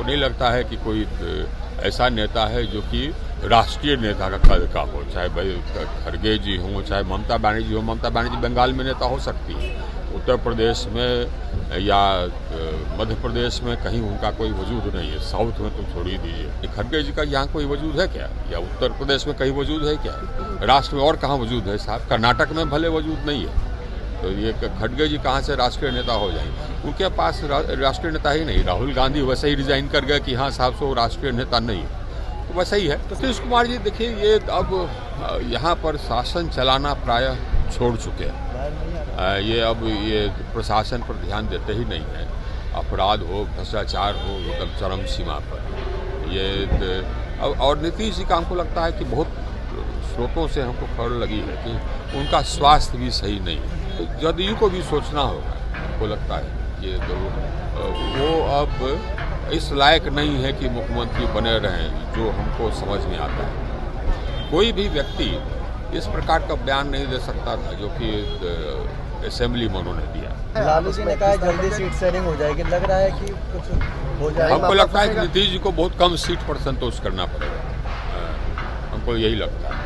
नहीं लगता है कि कोई ऐसा नेता है जो कि राष्ट्रीय नेता का कद का हो, चाहे भाई खड़गे जी हों, चाहे ममता बनर्जी हो। ममता बनर्जी बंगाल में नेता हो सकती है, उत्तर प्रदेश में या मध्य प्रदेश में कहीं उनका कोई वजूद नहीं है। साउथ में तो छोड़ ही दीजिए। खड़गे जी का यहाँ कोई वजूद है क्या, या उत्तर प्रदेश में कहीं वजूद है क्या? राष्ट्र में और कहाँ वजूद है साहब? कर्नाटक में भले वजूद नहीं है, तो ये खड़गे जी कहाँ से राष्ट्रीय नेता हो जाएंगे? उनके पास राष्ट्रीय नेता ही नहीं। राहुल गांधी वैसे ही रिजाइन कर गए कि हाँ साहब सो राष्ट्रीय नेता नहीं, तो वैसा ही है। तो नीतीश कुमार जी देखिए, ये अब यहाँ पर शासन चलाना प्रायः छोड़ चुके हैं। ये अब ये प्रशासन पर ध्यान देते ही नहीं है। अपराध हो, भ्रष्टाचार हो, एकदम चरम सीमा पर ये और नीतीश जी का हमको लगता है कि बहुत स्रोतों से हमको खबर लगी है कि उनका स्वास्थ्य भी सही नहीं है। तो जदयू को भी सोचना होगा, हमको लगता है कि वो अब इस लायक नहीं है कि मुख्यमंत्री बने रहें, जो हमको समझ में आता है। कोई भी व्यक्ति इस प्रकार का बयान नहीं दे सकता था जो कि असेंबली में उन्होंने दिया। लालू जी ने कहा जल्दी सीट शेयरिंग हो जाएगी, लग रहा है कि कुछ हो जाएगा। हमको लगता है कि नीतीश जी को बहुत कम सीट पर संतोष करना पड़ेगा, हमको यही लगता है।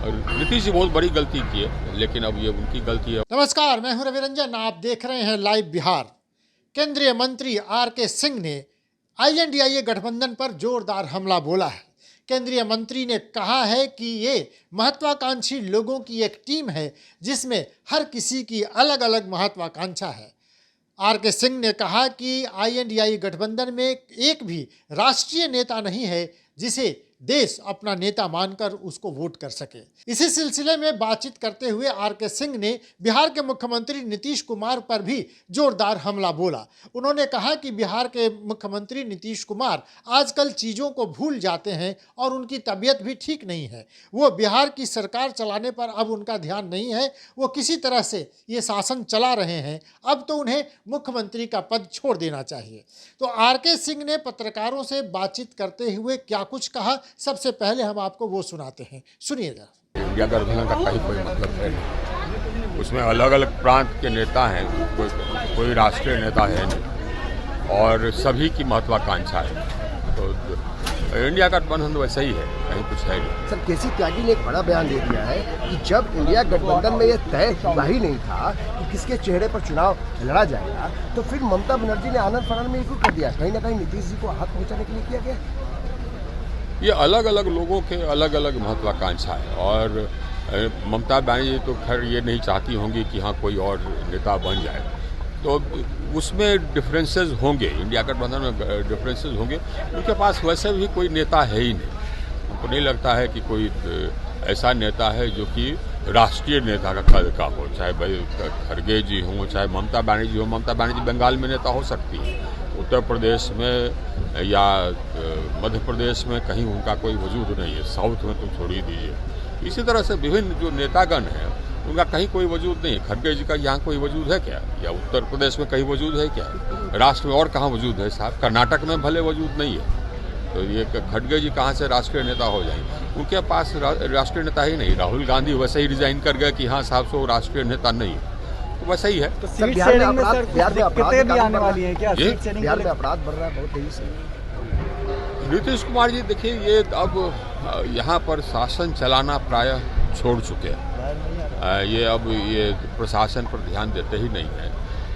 और नीतीश जी बहुत बड़ी गलती की है, लेकिन अब ये उनकी गलती है। नमस्कार, मैं हूं रवि रंजन, आप देख रहे हैं लाइव बिहार। केंद्रीय मंत्री आर.के. सिंह ने INDIA गठबंधन पर जोरदार हमला बोला है। केंद्रीय मंत्री ने कहा है कि ये महत्वाकांक्षी लोगों की एक टीम है जिसमें हर किसी की अलग अलग महत्वाकांक्षा है। आर.के. सिंह ने कहा कि INDIA गठबंधन में एक भी राष्ट्रीय नेता नहीं है जिसे देश अपना नेता मानकर उसको वोट कर सके। इसी सिलसिले में बातचीत करते हुए आर.के. सिंह ने बिहार के मुख्यमंत्री नीतीश कुमार पर भी जोरदार हमला बोला। उन्होंने कहा कि बिहार के मुख्यमंत्री नीतीश कुमार आजकल चीज़ों को भूल जाते हैं और उनकी तबीयत भी ठीक नहीं है। वो बिहार की सरकार चलाने पर अब उनका ध्यान नहीं है। वो किसी तरह से ये शासन चला रहे हैं, अब तो उन्हें मुख्यमंत्री का पद छोड़ देना चाहिए। तो आर.के. सिंह ने पत्रकारों से बातचीत करते हुए क्या कुछ कहा, सबसे पहले हम आपको वो सुनाते हैं, सुनिएगा। इंडिया गठबंधन का कहीं कोई मतलब है नहीं। उसमें अलग अलग प्रांत के नेता हैं, कोई राष्ट्रीय नेता है नहीं, और सभी की महत्वाकांक्षा है। तो इंडिया गठबंधन वैसा ही है, कहीं कुछ है नहीं। सर, केसी त्यागी ने एक बड़ा बयान दे दिया है कि जब इंडिया गठबंधन में ये तय हुआ ही नहीं था कि किसके चेहरे पर चुनाव लड़ा जाएगा, तो फिर ममता बनर्जी ने आनंद फानंद में क्यों कर दिया? कहीं ना कहीं नीतीश जी को हाथ पहुँचाने के लिए किया गया। ये अलग अलग लोगों के अलग अलग महत्वाकांक्षा है, और ममता बनर्जी तो खैर ये नहीं चाहती होंगी कि हाँ कोई और नेता बन जाए, तो उसमें डिफरेंसेस होंगे, इंडिया गठबंधन में डिफरेंसेस होंगे। उनके पास वैसे भी कोई नेता है ही नहीं। हमको नहीं लगता है कि कोई ऐसा नेता है जो कि राष्ट्रीय नेता का कद का हो, चाहे भाई खड़गे जी हों, चाहे ममता बनर्जी हो। ममता बनर्जी बंगाल में नेता हो सकती है, उत्तर प्रदेश में या मध्य प्रदेश में कहीं उनका कोई वजूद नहीं है। साउथ में तो छोड़ ही दीजिए। इसी तरह से विभिन्न जो नेतागण हैं उनका कहीं कोई वजूद नहीं है। खड़गे जी का यहाँ कोई वजूद है क्या, या उत्तर प्रदेश में कहीं वजूद है क्या? राष्ट्र में और कहाँ वजूद है साहब? कर्नाटक में भले वजूद नहीं है, तो ये खड़गे जी कहाँ से राष्ट्रीय नेता हो जाएंगे? उनके पास राष्ट्रीय नेता ही नहीं। राहुल गांधी वैसे ही रिजाइन कर गए कि हाँ साहब सो राष्ट्रीय नेता नहीं, तो वैसा ही है। तो सीट शेयरिंग में सर दिक्कतें भी आने वाली हैं क्या? सीट शेयरिंग बिहार में अपराध बढ़ रहा है बहुत तेजी से। नीतीश कुमार जी देखिए, ये अब यहाँ पर शासन चलाना प्रायः छोड़ चुके हैं। ये अब ये प्रशासन पर ध्यान देते ही नहीं है।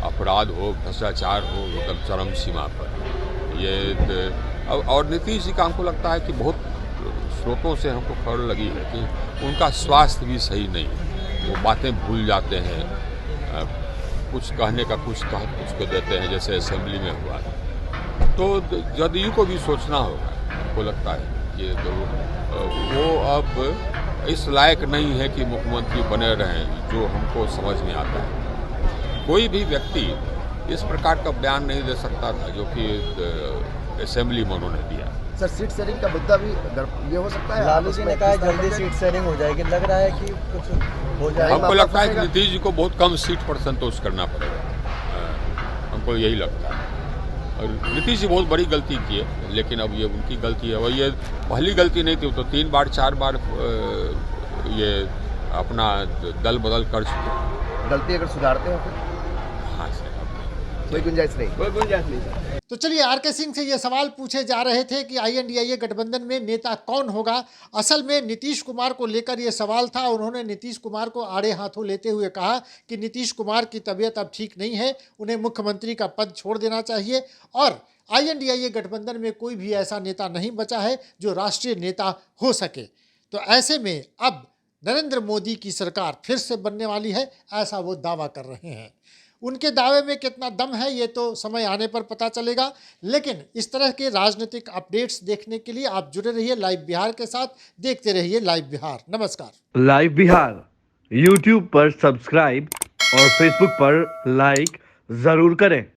अपराध हो, भ्रष्टाचार हो, एकदम चरम सीमा पर ये और नीतीश जी का हमको लगता है कि बहुत स्रोतों से हमको खबर लगी है कि उनका स्वास्थ्य भी सही नहीं है। वो बातें भूल जाते हैं, कुछ कहने का कुछ को देते हैं, जैसे असेंबली में हुआ। तो जदयू को भी सोचना होगा, हमको लगता है कि वो अब इस लायक नहीं है कि मुख्यमंत्री बने रहें, जो हमको समझ में आता है। कोई भी व्यक्ति इस प्रकार का बयान नहीं दे सकता था जो कि असेंबली में उन्होंने दिया। सर, सीट शेयरिंग का मुद्दा भी ये हो सकता है। लालू जी ने कहा जल्दी सीट शेयरिंग हो जाएगी, लग रहा है कि कुछ हो जाएगा। हमको लगता है कि नीतीश जी को बहुत कम सीट पर संतोष करना पड़ेगा, हमको यही लगता है। और नीतीश जी बहुत बड़ी गलती की है, लेकिन अब ये उनकी गलती है। और ये पहली गलती नहीं थी, तो 3 बार 4 बार ये अपना दल बदल कर चुके। गलती अगर सुधारते हो फिर? हाँ सर, कोई गुंजाइश नहीं। तो चलिए, आर.के. सिंह से ये सवाल पूछे जा रहे थे कि INDIA गठबंधन में नेता कौन होगा। असल में नीतीश कुमार को लेकर ये सवाल था। उन्होंने नीतीश कुमार को आड़े हाथों लेते हुए कहा कि नीतीश कुमार की तबीयत अब ठीक नहीं है, उन्हें मुख्यमंत्री का पद छोड़ देना चाहिए और INDIA गठबंधन में कोई भी ऐसा नेता नहीं बचा है जो राष्ट्रीय नेता हो सके। तो ऐसे में अब नरेंद्र मोदी की सरकार फिर से बनने वाली है, ऐसा वो दावा कर रहे हैं। उनके दावे में कितना दम है ये तो समय आने पर पता चलेगा, लेकिन इस तरह के राजनीतिक अपडेट्स देखने के लिए आप जुड़े रहिए लाइव बिहार के साथ, देखते रहिए लाइव बिहार। नमस्कार। लाइव बिहार YouTube पर सब्सक्राइब और Facebook पर लाइक जरूर करें।